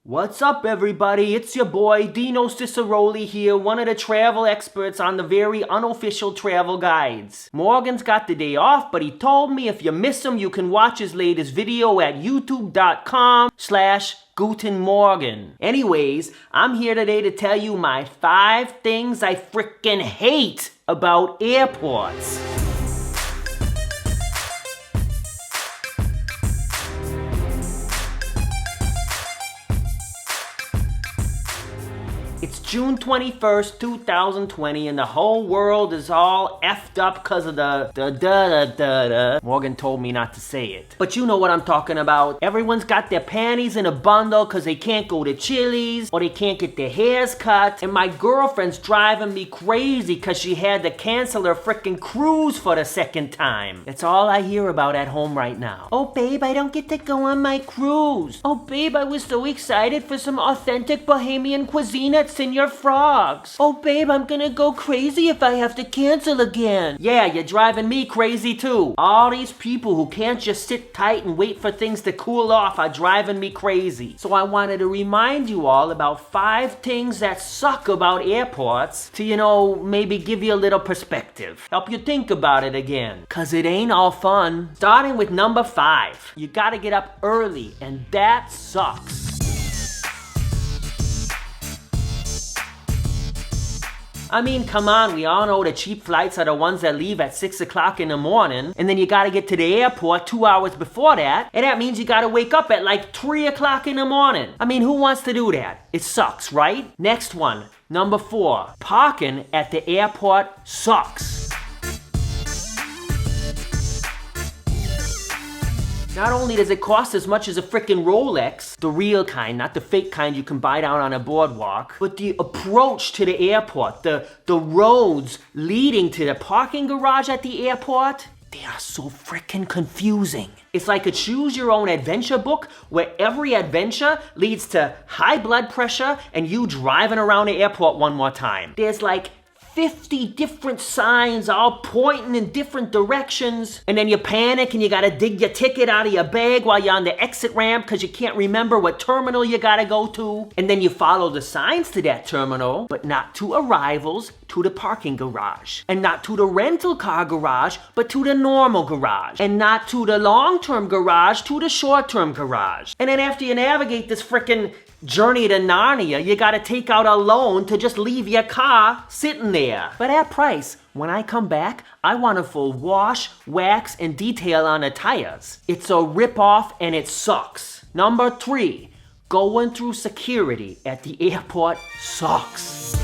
What's up, everybody? It's your boy Dino Cicarolli here, one of the travel experts on the very unofficial travel guides. Morgan's got the day off, but he told me if you miss him, you can watch his latest video at youtube.com/GutenMorgen. Anyways, I'm here today to tell you my 5 things I frickin' hate about airports. It's June 21st, 2020, and the whole world is all effed up because of the Morgan told me not to say it. But you know what I'm talking about. Everyone's got their panties in a bundle because they can't go to Chili's or they can't get their hairs cut. And my girlfriend's driving me crazy because she had to cancel her frickin' cruise for the 2nd time. That's all I hear about at home right now. Oh, babe, I don't get to go on my cruise. Oh, babe, I was so excited for some authentic Bahamian cuisine at Senor Frogs. Oh, babe, I'm gonna go crazy if I have to cancel again. Yeah, you're driving me crazy too. All these people who can't just sit tight and wait for things to cool off are driving me crazy. So I wanted to remind you all about 5 things that suck about airports to, maybe give you a little perspective. Help you think about it again. Cause it ain't all fun. Starting with number 5. You gotta get up early, and that sucks. I mean, come on, we all know the cheap flights are the ones that leave at 6 o'clock in the morning, and then you gotta get to the airport 2 hours before that, and that means you gotta wake up at like 3 o'clock in the morning. I mean, who wants to do that? It sucks, right? Next one, number 4. Parking at the airport sucks. Not only does it cost as much as a frickin' Rolex, the real kind, not the fake kind you can buy down on a boardwalk, but the approach to the airport, the roads leading to the parking garage at the airport, they are so frickin' confusing. It's like a choose-your-own-adventure book where every adventure leads to high blood pressure and you driving around the airport one more time. There's like 50 different signs all pointing in different directions, and then you panic and you gotta dig your ticket out of your bag while you're on the exit ramp because you can't remember what terminal you gotta go to, and then you follow the signs to that terminal, but not to arrivals, to the parking garage, and not to the rental car garage, but to the normal garage, and not to the long-term garage, to the short-term garage. And then after you navigate this frickin' journey to Narnia, you gotta take out a loan to just leave your car sitting there. For that price, when I come back, I want a full wash, wax, and detail on the tires. It's a rip-off and it sucks. Number 3, going through security at the airport sucks.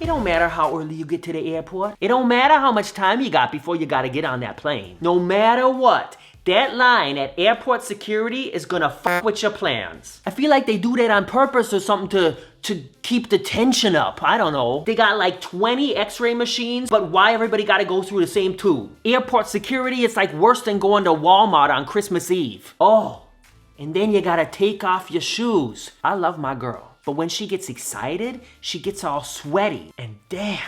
It don't matter how early you get to the airport. It don't matter how much time you got before you gotta get on that plane. No matter what, that line at airport security is gonna fuck with your plans. I feel like they do that on purpose or something to keep the tension up. I don't know. They got like 20 x-ray machines, but why everybody gotta go through the same 2? Airport security is like worse than going to Walmart on Christmas Eve. Oh, and then you gotta take off your shoes. I love my girl, but when she gets excited, she gets all sweaty, and damn,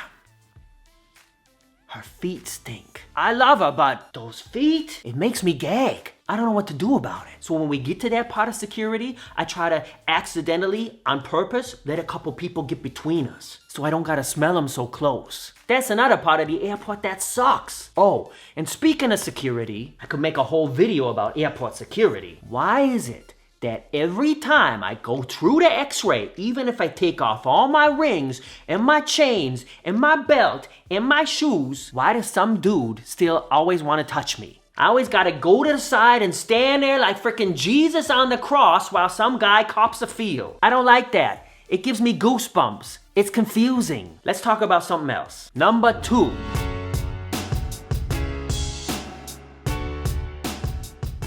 her feet stink. I love her, but those feet, it makes me gag. I don't know what to do about it. So when we get to that part of security, I try to accidentally, on purpose, let a couple people get between us so I don't gotta smell them so close. That's another part of the airport that sucks. Oh, and speaking of security, I could make a whole video about airport security. Why is it that every time I go through the x-ray, even if I take off all my rings and my chains and my belt and my shoes, why does some dude still always want to touch me? I always gotta go to the side and stand there like frickin' Jesus on the cross while some guy cops a feel. I don't like that. It gives me goosebumps. It's confusing. Let's talk about something else. Number 2.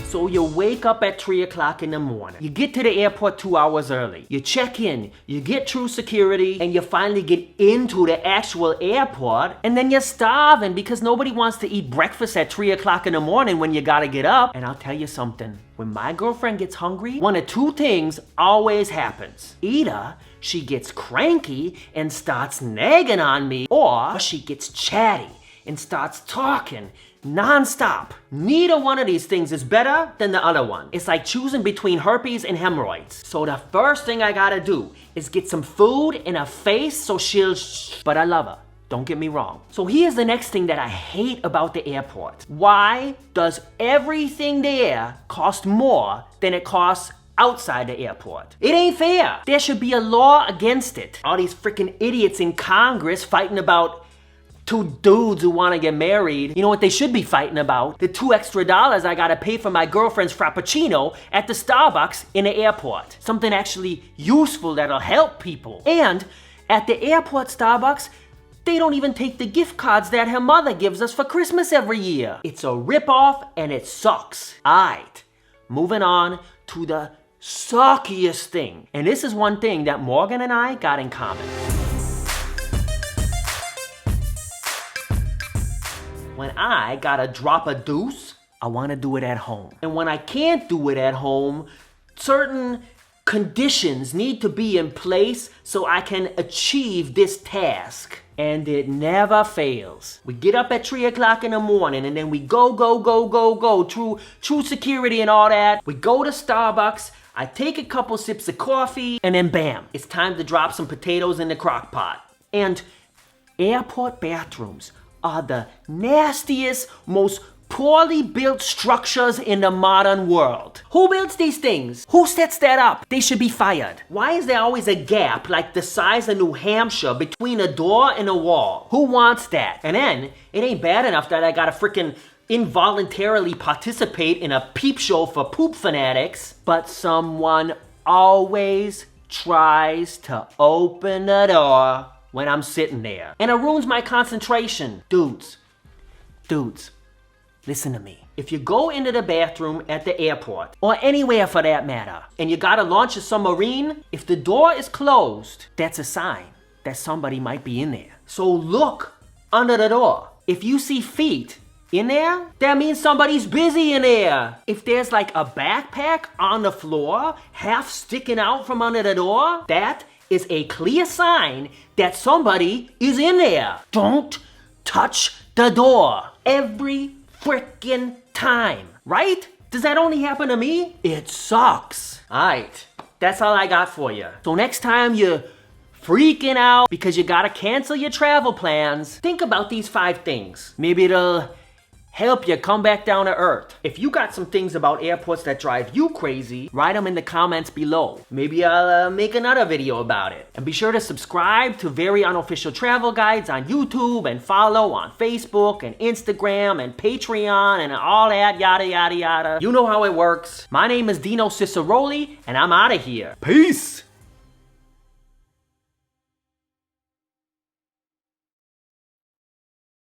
So you wake up at 3 o'clock in the morning. You get to the airport 2 hours early. You check in, you get through security, and you finally get into the actual airport, and then you're starving because nobody wants to eat breakfast at 3 o'clock in the morning when you gotta get up. And I'll tell you something. When my girlfriend gets hungry, one of 2 things always happens. Either she gets cranky and starts nagging on me, or she gets chatty and starts talking non-stop. Neither one of these things is better than the other one. It's like choosing between herpes and hemorrhoids. So the first thing I gotta do is get some food in her face so she'll but I love her. Don't get me wrong. So here's the next thing that I hate about the airport. Why does everything there cost more than it costs outside the airport? It ain't fair. There should be a law against it. All these freaking idiots in Congress fighting about two dudes who want to get married. You know what they should be fighting about? The $2 extra I gotta pay for my girlfriend's Frappuccino at the Starbucks in the airport. Something actually useful that'll help people. And at the airport Starbucks, they don't even take the gift cards that her mother gives us for Christmas every year. It's a ripoff and it sucks. Alright, moving on to the suckiest thing. And this is one thing that Morgan and I got in common. When I gotta drop a deuce, I wanna do it at home. And when I can't do it at home, certain conditions need to be in place so I can achieve this task. And it never fails. We get up at 3 o'clock in the morning and then we go through security and all that. We go to Starbucks, I take a couple sips of coffee, and then bam, it's time to drop some potatoes in the crock pot. And airport bathrooms are the nastiest, most poorly built structures in the modern world. Who builds these things? Who sets that up? They should be fired. Why is there always a gap like the size of New Hampshire between a door and a wall? Who wants that? And then, it ain't bad enough that I gotta freaking involuntarily participate in a peep show for poop fanatics, but someone always tries to open the door when I'm sitting there. And it ruins my concentration. Dudes, listen to me. If you go into the bathroom at the airport, or anywhere for that matter, and you gotta launch a submarine, if the door is closed, that's a sign that somebody might be in there. So look under the door. If you see feet in there, that means somebody's busy in there. If there's like a backpack on the floor, half sticking out from under the door, that is a clear sign that somebody is in there. Don't touch the door. Every freaking time, right? Does that only happen to me? It sucks. Alright, that's all I got for you. So next time you're freaking out because you gotta cancel your travel plans, think about these 5 things. Maybe it'll help you come back down to earth. If you got some things about airports that drive you crazy, write them in the comments below. Maybe I'll make another video about it. And be sure to subscribe to Very Unofficial Travel Guides on YouTube and follow on Facebook and Instagram and Patreon and all that yada yada yada. You know how it works. My name is Dino Cicarolli and I'm out of here. Peace!